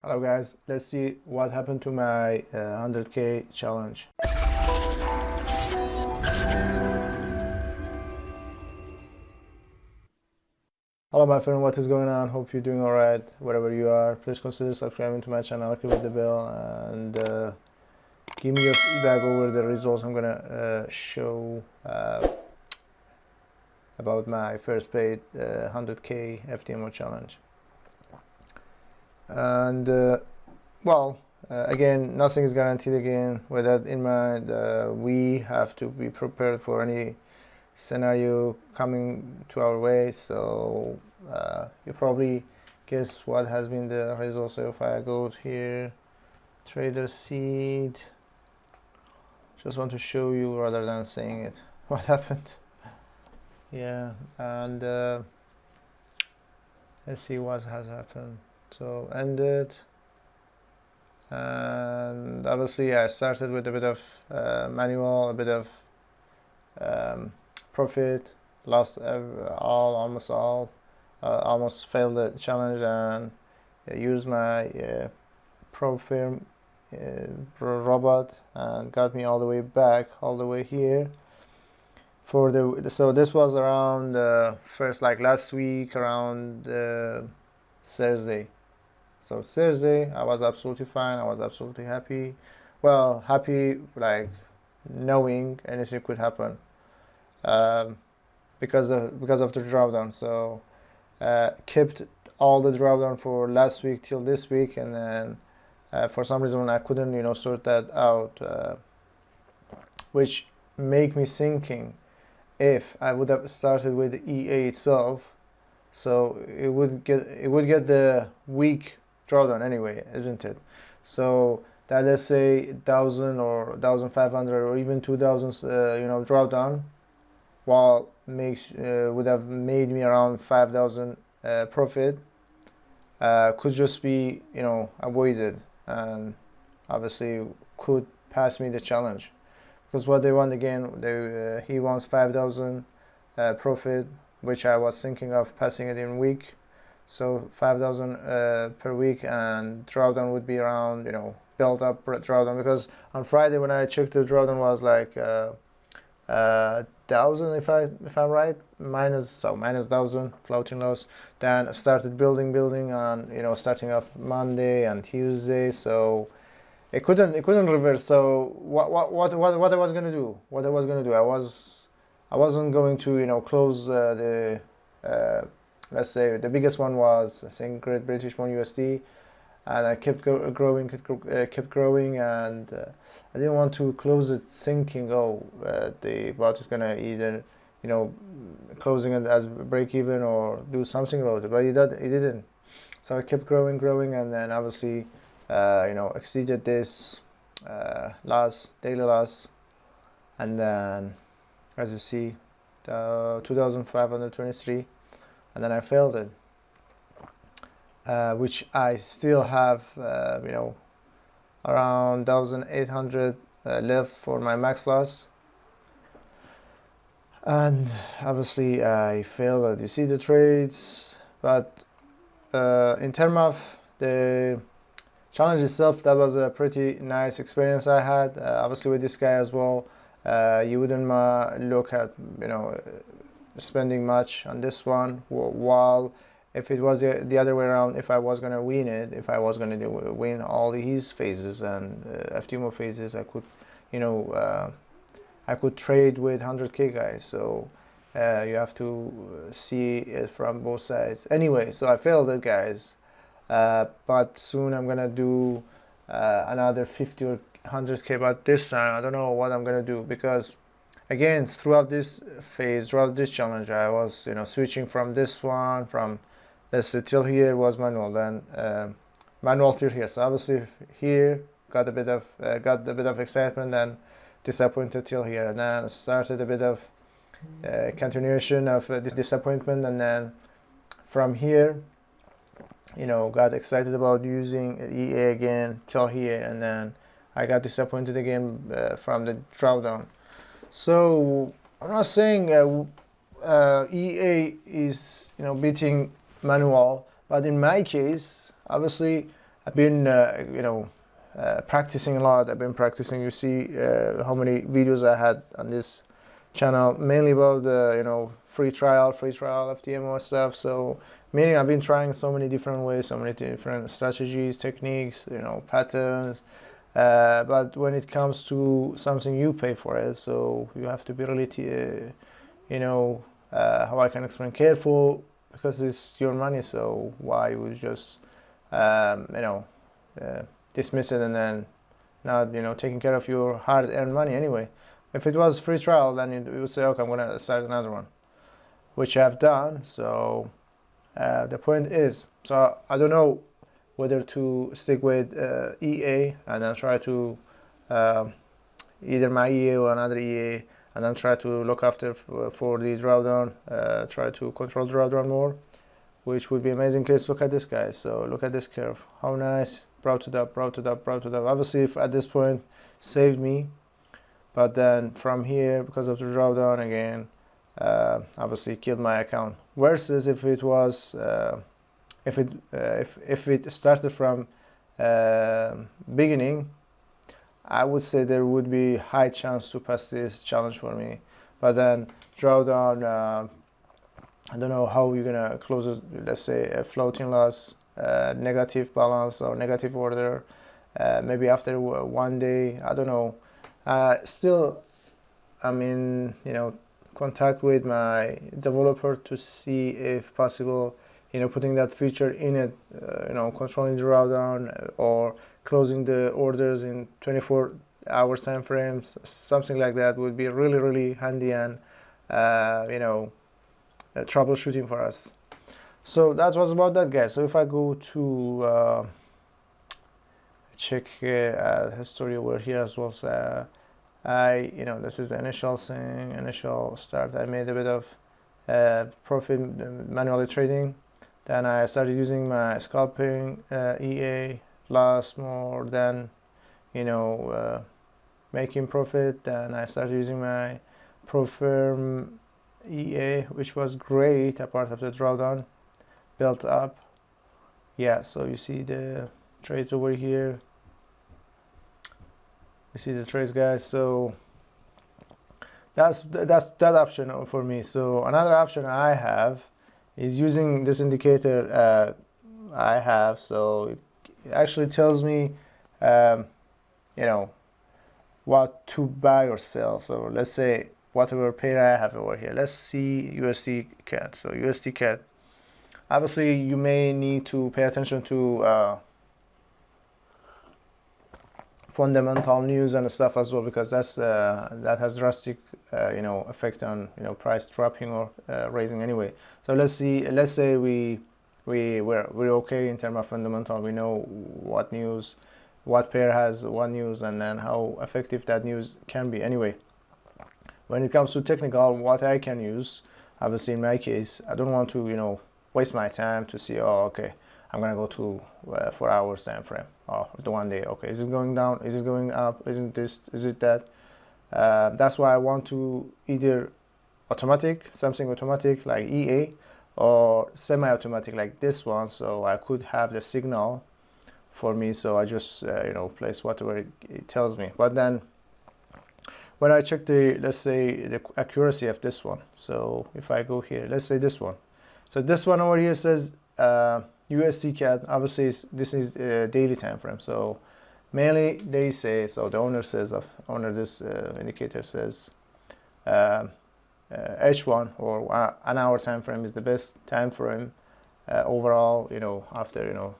Hello guys, let's see what happened to my 100k challenge. Hello my friend, what is going on? Hope you're doing alright wherever you are. Please consider subscribing to my channel, activate the bell, and give me your feedback over the results I'm gonna show about my first paid 100k FTMO challenge. And again, nothing is guaranteed. Again, with that in mind, we have to be prepared for any scenario coming to our way. So you probably guess what has been the result. So if I go here, trader seed, just want to show you rather than saying it what happened. Yeah, and let's see what has happened. So ended, and obviously I started with a bit of manual, a bit of profit, lost almost almost failed the challenge, and used my pro firm robot and got me all the way back, all the way here. For so this was around first, like last week, around Thursday. So Thursday, I was absolutely fine. I was absolutely happy. Well, happy, like knowing anything could happen because of the drawdown. So kept all the drawdown for last week till this week, and then for some reason I couldn't, sort that out, which make me thinking if I would have started with the EA itself, so it would get the week drawdown anyway, isn't it? So that, let's say 1,000 or 1,500 or even 2,000 drawdown, while makes would have made me around 5,000 profit, could just be avoided, and obviously could pass me the challenge. Because what they want, again, he wants 5,000 profit, which I was thinking of passing it in week. So 5,000 per week, and drawdown would be around, built up drawdown. Because on Friday when I checked, the drawdown was like 1,000, if I'm right, minus 1,000 floating loss. Then I started building on starting off Monday and Tuesday. So it couldn't reverse. So what I was gonna do? I wasn't going to close the let's say the biggest one was, I think, Great British Pound USD, and I kept growing, and I didn't want to close it thinking, the bot is gonna either closing it as break even or do something about it, but it didn't. So I kept growing, and then obviously exceeded this daily loss, and then as you see 2,523, and then I failed it, which I still have around 1,800 left for my max loss, and obviously I failed it. You see the trades, but in terms of the challenge itself, that was a pretty nice experience I had. Obviously with this guy as well, you wouldn't look at spending much on this one, while if it was the other way around, if I was gonna win it, if I was gonna win all his phases and FTMO phases, I could I could trade with 100k guys. So you have to see it from both sides. Anyway, so I failed it, guys, but soon I'm gonna do another 50 or 100k, but this time I don't know what I'm gonna do, because again, throughout this phase, throughout this challenge, I was switching from this one, from let's say till here was manual, then manual till here. So obviously here got a bit of excitement, then disappointed till here, and then started a bit of continuation of this disappointment, and then from here got excited about using EA again till here, and then I got disappointed again from the drawdown. So I'm not saying EA is beating manual, but in my case, obviously I've been practicing a lot. I've been practicing. You see how many videos I had on this channel, mainly about the free trial FTMO stuff. So meaning I've been trying so many different ways, so many different strategies, techniques, patterns. But when it comes to something, you pay for it, so you have to be really how I can explain, careful, because it's your money. So why would you just dismiss it and then not taking care of your hard-earned money anyway? If it was free trial, then you would say, okay, I'm gonna start another one, which I've done. So the point is, so I don't know whether to stick with EA and then try to either my EA or another EA, and then try to look after for the drawdown, try to control drawdown more, which would be amazing case. Look at this, guys. So look at this curve, how nice, brought it up. Obviously, if at this point saved me, but then from here, because of the drawdown again, obviously killed my account. Versus if it was if it started from beginning, I would say there would be high chance to pass this challenge for me. But then drawdown, I don't know how you're gonna close it. Let's say a floating loss, negative balance or negative order, maybe after 1 day. I don't know. Still, I'm in contact with my developer to see if possible, putting that feature in it, controlling the drawdown or closing the orders in 24 hours time frames. Something like that would be really, really handy and troubleshooting for us. So that was about that, guys. So if I go to check history over here as well, so this is the initial thing, initial start. I made a bit of profit manually trading. Then I started using my scalping EA, lost more than making profit. Then I started using my pro-firm EA, which was great, a part of the drawdown built up. Yeah, so you see the trades over here. You see the trades, guys. So that's that option for me. So another option I have is using this indicator I have. So it actually tells me what to buy or sell. So let's say whatever pair I have over here, let's see USD CAD. So USD CAD, obviously you may need to pay attention to fundamental news and stuff as well, because that's that has drastic effect on price dropping or raising anyway. So let's say we're okay in terms of fundamental. We know what news, what pair has what news, and then how effective that news can be anyway. When it comes to technical, what I can use, obviously in my case, I don't want to waste my time to see, oh okay, I'm gonna go to 4 hours time frame, or the 1 day. Okay, is it going down? Is it going up? Isn't this? Is it that? That's why I want to either something automatic like EA, or semi-automatic like this one, so I could have the signal for me. So I just place whatever it tells me. But then when I check let's say the accuracy of this one, so if I go here, let's say this one, so this one over here says USD CAD. Obviously this is daily time frame. So mainly they say, so the owner says this indicator says H1 or an hour time frame is the best time frame overall. After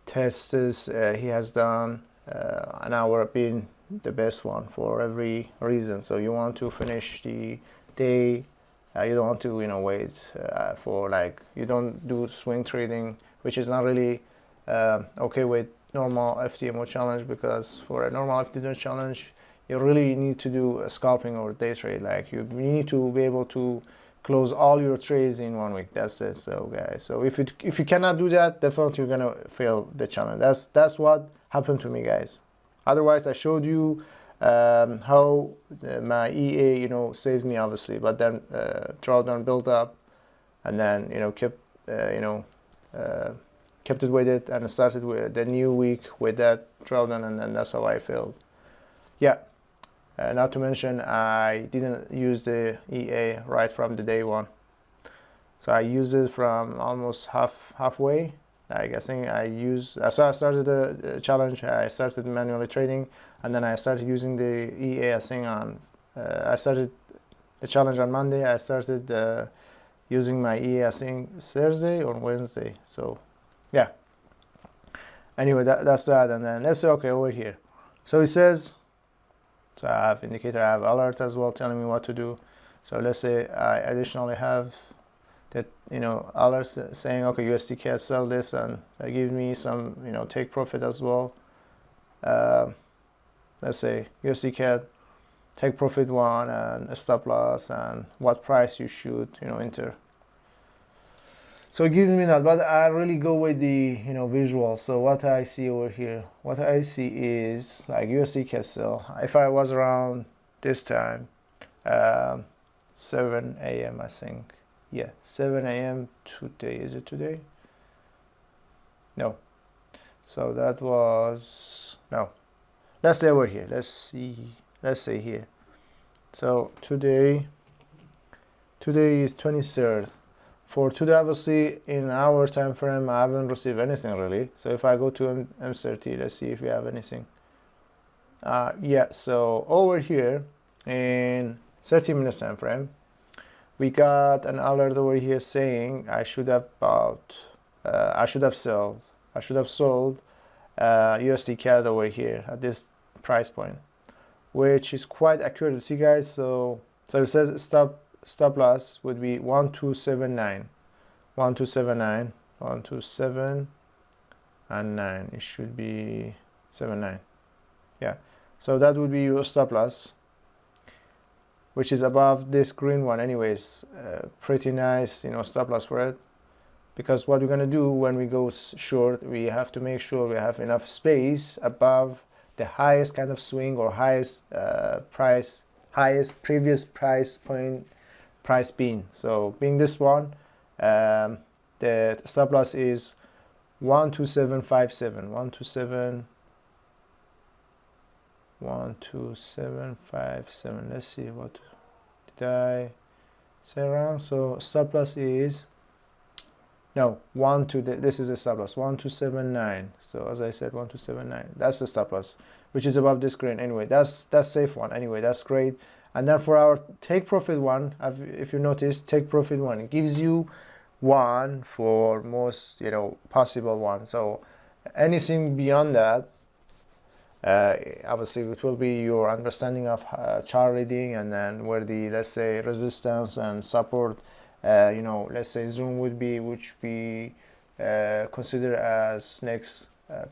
tests he has done, an hour being the best one for every reason. So you want to finish the day. You don't want to wait for, like, you don't do swing trading, which is not really okay with normal FTMO challenge, because for a normal FTMO challenge you really need to do a scalping or day trade. Like you need to be able to close all your trades in 1 week. That's it. So guys, so if you cannot do that, definitely you're gonna fail the challenge. That's what happened to me, guys. Otherwise I showed you how my EA saved me, obviously, but then drawdown built up, and then kept kept it with it and started with the new week with that drawdown, and then that's how I felt. Yeah, not to mention I didn't use the EA right from the day one, so I used it from almost halfway. Like I think so I started the challenge, I started manually trading, and then I started using the EA. I think I started the challenge on Monday. I started using my EA I think Thursday or Wednesday. So yeah, anyway, that's that. And then let's say, okay, over here, so it says, so I have indicator, I have alert as well telling me what to do. So let's say I additionally have that, alerts saying, okay, USD CAD sell this, and give me some, take profit as well. Let's say USD CAD take profit 1 and a stop loss and what price you should, enter. So it gives me that, but I really go with the visual. So what I see over here, what I see is like USD CAD sell. If I was around this time, 7 a.m. I think, yeah, 7 a.m. today. Is it today? No. So that was no. Let's say over here. Let's say here. So today is 23rd. For today, obviously, in our time frame, I haven't received anything really. So if I go to M30, let's see if we have anything. Yeah, so over here in 30 minutes time frame, we got an alert over here saying I should have sold USD CAD over here at this price point, which is quite accurate. See guys, so it says stop loss would be 1279, 127 and 9. It should be 79. Yeah, so that would be your stop loss, which is above this green one. Anyways, pretty nice, stop loss for it, because what we're gonna do when we go short, we have to make sure we have enough space above the highest kind of swing or highest previous price point price being. So being this one, the stop loss is 12757, 12757. Let's see, what did I say wrong? So stop loss is this is a stop loss 1279. So as I said, 1279, that's the stop loss, which is above this green. Anyway, that's safe one. Anyway, that's great. And then for our take profit one, if you notice, take profit one, it gives you one for most possible one. So anything beyond that, obviously it will be your understanding of chart reading, and then where the, let's say, resistance and support, let's say zone would be, which we consider as next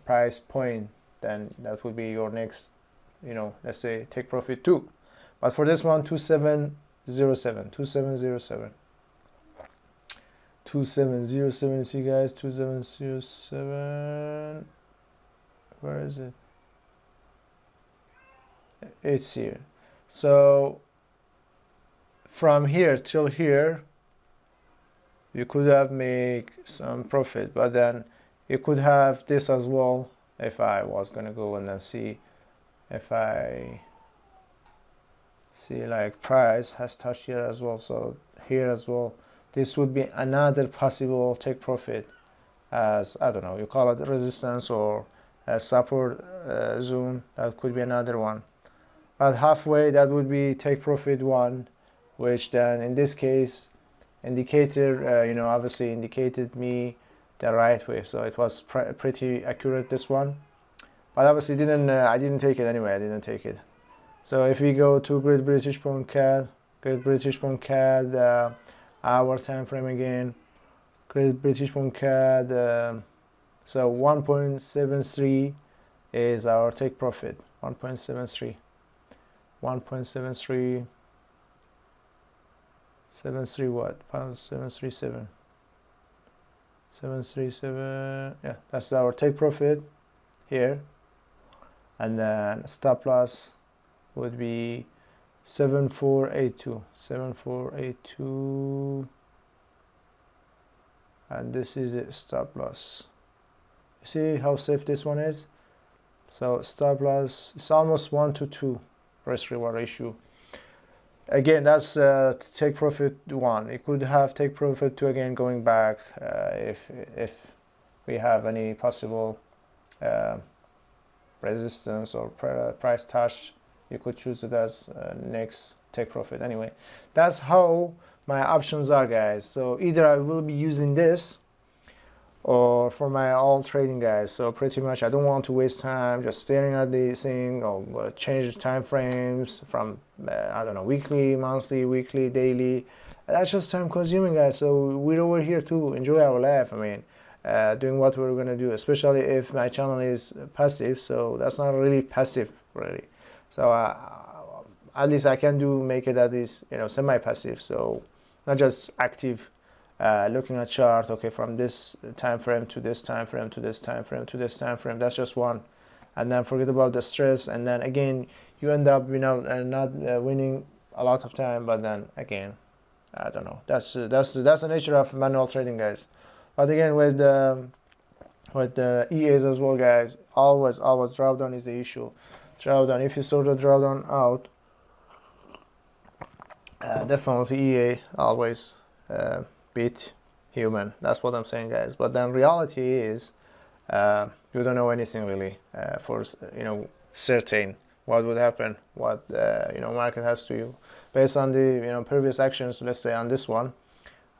price point, then that would be your next, let's say, take profit 2. But for this one, 2707, 2707, see guys, 2707, where is it? It's here. So from here till here, you could have made some profit, but then you could have this as well. If I was gonna go and then see if I see like price has touched here as well, so here as well, this would be another possible take profit, as I don't know, you call it resistance or a support zone. That could be another one. But halfway, that would be take profit 1, which then in this case indicator obviously indicated me the right way, so it was pretty accurate, this one. But obviously I didn't take it anyway. I didn't take it. So if we go to Great British Pound CAD, our time frame again, Great British Pound CAD, so 1.73 is our take profit. 1.73, 73 what? Pound 737, 737. Yeah, that's our take profit here, and then stop loss would be 7482, and this is a stop loss. See how safe this one is? So stop loss, it's almost 1 to 2 risk reward ratio. Again, that's take profit 1. It could have take profit 2 again going back if we have any possible resistance or price touch. You could choose it as next take profit. Anyway, that's how my options are, guys. So either I will be using this or for my all trading, guys. So pretty much I don't want to waste time just staring at the thing or change the time frames from I don't know, weekly, monthly, weekly, daily. That's just time consuming, guys. So we're over here to enjoy our life. I mean, doing what we're gonna do, especially if my channel is passive. So that's not really passive, really. So at least I can make it at least, you know, semi-passive. So not just active. Looking at chart, okay, from this time frame to this time frame to this time frame to this time frame, that's just one, and then forget about the stress, and then again you end up, you know, not winning a lot of time, but then again, I don't know, that's the nature of manual trading, guys. But again, with the EAs as well, guys, always drawdown is the issue. Drawdown, if you sort of drawdown out, definitely EA always beat human. That's what I'm saying, guys. But then reality is you don't know anything really for, you know, certain what would happen, what you know, market has to you based on the, you know, previous actions. Let's say on this one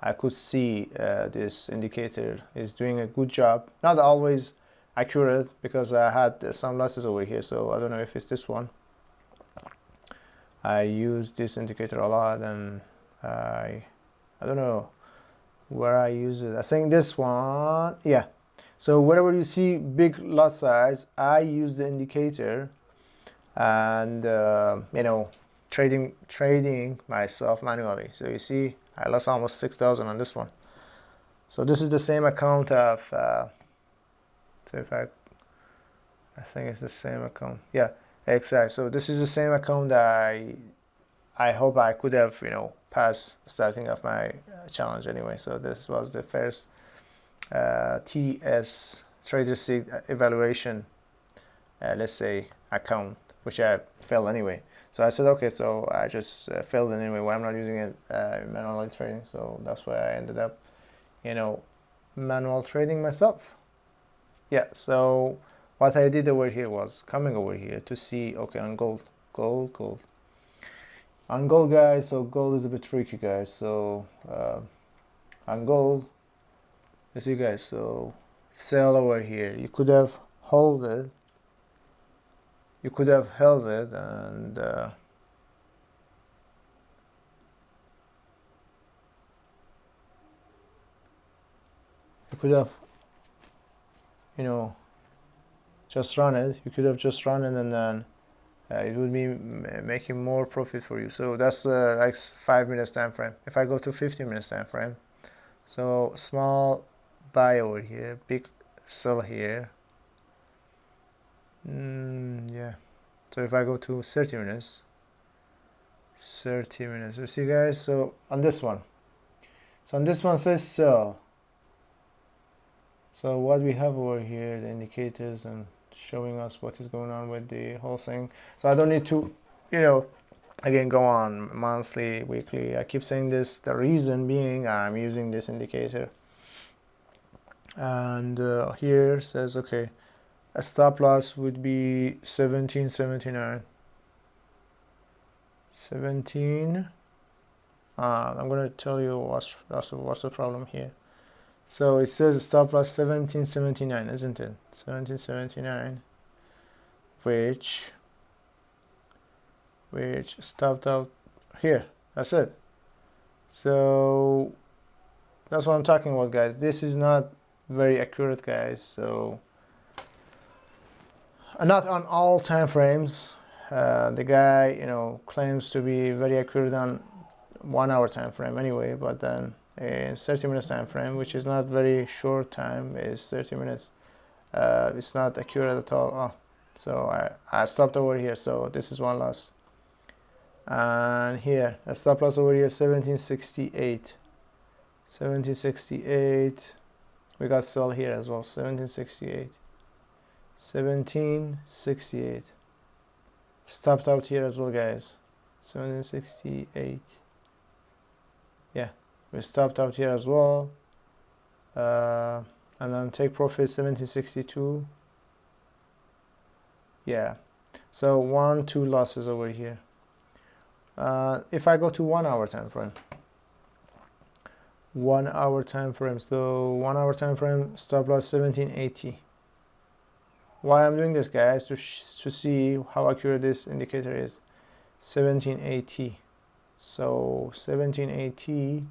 I could see this indicator is doing a good job, not always accurate because I had some losses over here. So I don't know if it's this one. I use this indicator a lot, and I don't know where I use it. I think this one, yeah. So wherever you see big lot size, I use the indicator, and you know, trading myself manually. So you see I lost almost 6,000 on this one. So this is the same account of so if I think it's the same account, yeah, exactly. So this is the same account that I hope I could have, you know, passed starting of my challenge anyway. So this was the first TS trader seek evaluation let's say account, which I failed anyway. So I said, okay, so I just failed anyway. Why I'm not using it manually trading? So that's why I ended up, you know, manual trading myself. Yeah, so what I did over here was coming over here to see, okay, on gold. On gold, guys, so gold is a bit tricky, guys. So on gold, you see, guys, so sell over here. You could have held it. You could have held it, and you could have, you know, just run it. You could have just run it, and then it would be making more profit for you. So that's like 5 minutes time frame. If I go to 15 minutes time frame, so small buy over here, big sell here. Yeah. So if I go to 30 minutes, you see, guys, so on this one, says sell. So what we have over here, the indicators and showing us what is going on with the whole thing. So I don't need to, you know, again, go on monthly, weekly. I keep saying this, the reason being I'm using this indicator. And here says, okay, a stop loss would be 1779. 17. I'm going to tell you what's the problem here. So it says stop loss 1779, isn't it? 1779, which stopped out here. That's it. So that's what I'm talking about, guys. This is not very accurate, guys. So not on all time frames. The guy, you know, claims to be very accurate on 1 hour time frame anyway, but then in 30 minutes time frame, which is not very short time, is 30 minutes, it's not accurate at all. Oh, so I stopped over here, so this is one loss. And here a stop loss over here, 1768. We got sell here as well, 1768. 1768. Stopped out here as well, guys. 1768. Yeah, we stopped out here as well. And then take profit 1762. Yeah, so 1-2 losses over here. If I go to 1 hour time frame, 1 hour time frame, so 1 hour time frame, stop loss 1780. Why I'm doing this, guys, to see how accurate this indicator is. 1780. So 1780,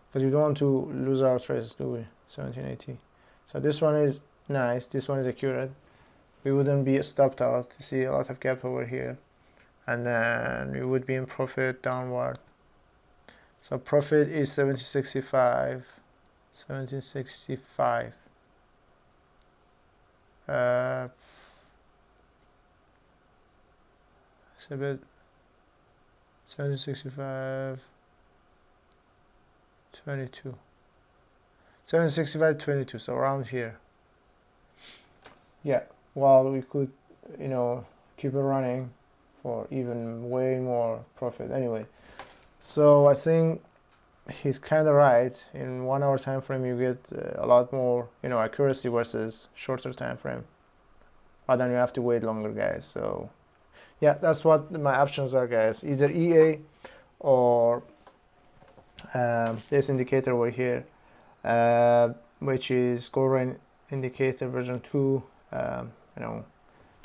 because we don't want to lose our trades, do we? 1780. So this one is nice, this one is accurate. We wouldn't be stopped out. You see a lot of gap over here, and then we would be in profit downward. So profit is 1765. 1765. 1765 22. 765 22, so around here. Yeah, well, we could, you know, keep it running for even way more profit anyway. So I think he's kind of right. In 1 hour time frame you get a lot more, you know, accuracy versus shorter time frame, but then you have to wait longer, guys. So yeah, that's what my options are, guys. Either EA or this indicator over here, which is Gold indicator version 2, you know,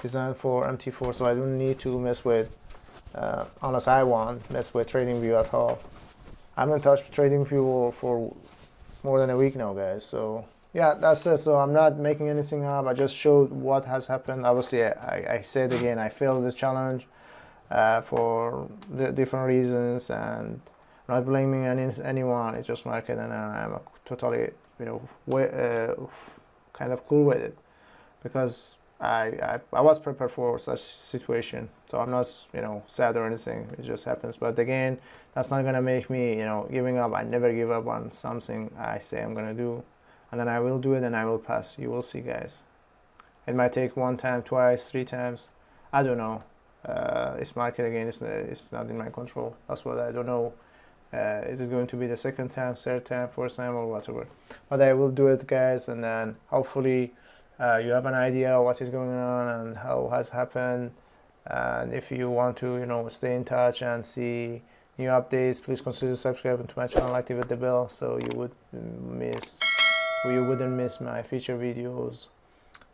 designed for MT4, so I don't need to mess with, unless I want, mess with TradingView at all. I haven't touched TradingView for more than a week now, guys. So yeah, that's it. So I'm not making anything up. I just showed what has happened. Obviously, I said again, I failed this challenge for the different reasons, and I'm not blaming anyone. It's just market, and I'm totally, you know, kind of cool with it, because I was prepared for such situation, so I'm not, you know, sad or anything. It just happens. But again, that's not gonna make me, you know, giving up. I never give up on something I say I'm gonna do, and then I will do it, and I will pass. You will see, guys. It might take 1 time, twice, 3 times. I don't know. It's market again. It's not in my control. That's what I don't know. Is it going to be the 2nd time, 3rd time, 4th time, or whatever? But I will do it, guys, and then hopefully you have an idea what is going on and how has happened. And if you want to, you know, stay in touch and see new updates, please consider subscribing to my channel, activate the bell so you wouldn't miss my future videos.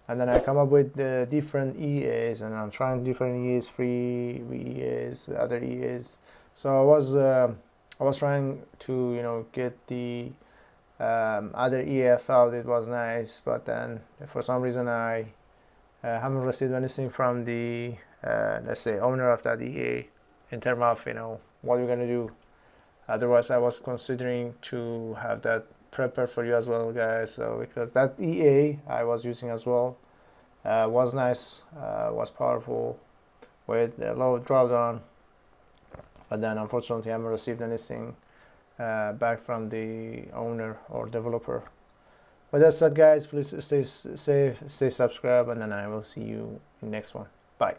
And then I come up with the different EAs, and I'm trying different EAs, free EAs, other EAs. So I was trying to, you know, get the other EA. I thought it was nice, but then for some reason I haven't received anything from the let's say owner of that EA in terms of, you know, what we're gonna do. Otherwise, I was considering to have that prepared for you as well, guys. So because that EA I was using as well was nice, was powerful with a low drawdown, but then unfortunately I haven't received anything back from the owner or developer. But that's it, guys. Please stay safe, stay subscribed, and then I will see you in the next one. Bye.